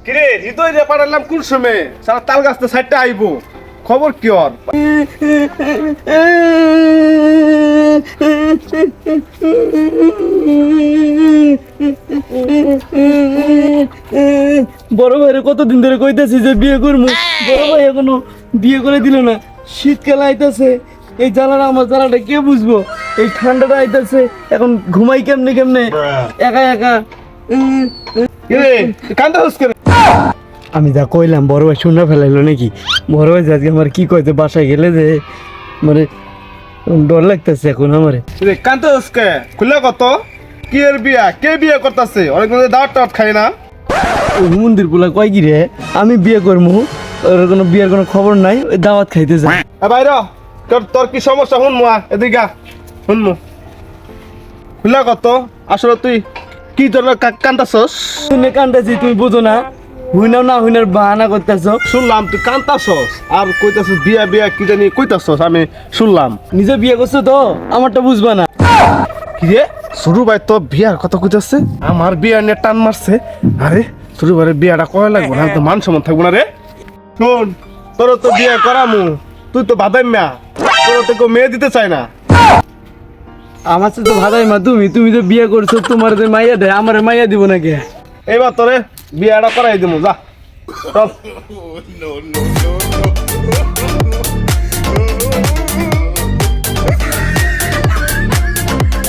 কিরে হৃদয় রে পাঠালাম কোন সময় সারা তাল গাছটা সাইডটা আইবো খবর কি ওর বড় ভাইরে কতদিন ধরে কইতাছি যে বিয়ে করবো, বড় ভাই এখনো বিয়ে করে দিল না। শীতকাল আইতাছে, এই জ্বালাটা আমার জ্বালাটা কে বুঝবো? এই ঠান্ডাটা আইতাছে, এখন ঘুমাই কেমনে কেমনে একা একা। কান্দা হচ্ছে আমি যা কইলাম বড় ভাই শুনে ফেলাইলো নাকি? বড় ভাই আজকে আমার কি কইতে বাসায় গেলে যে মানে ডর লাগতেছে এখন আমারে। কান্দা হচ্ছে খুলে কত কি এর বিয়া কে বিয়ে করতেছে? অনেকদিন দাওয়াত টাওয়াত খাই না। মন্দির গুলা কয় কি রে আমি বিয়ে করবো, ওর কোনো বিয়ের কোনো খবর নাই, ওই দাওয়াত খাইতে যায়। বাইর তোর কি সমস্যা শুনমু এদিকে শুনমু খুলে কত আসলে তুই কি তোর কান্দাছস? শুনে কান্দাছি তুমি বুঝো না, হুইনাও না হুইনার বাহানা করতেছ। শুনলাম তুই কান্দাছস আর কইতাছস বিয়া বিয়া কি জানি কইতাছস আমি শুনলাম। নিজে বিয়ে করছো তো আমারটা বুঝবা না। কি রে শুরু ভাই তো বিয়ার কথা কইতাছে, আমার বিয়া নিয়ে টান মারছে। আরে শুরু ভাই বিয়াটা কয় লাগবো না, তো মান সম্মান থাকবো না রে। শোন তোর তো বিয়ে করামু, তুই তো বাদাম মিয়া, তোর তো কেউ মেয়ে দিতে চায় না। আমার তো ভাদাই মা, তুমি তুমি তো বিয়ে করছো, তোমার তো মাইয়া দেয়, আমার মাইয়া দিব নাকি? এইবার তোরে বিয়াটা করাই দিমু যা চল।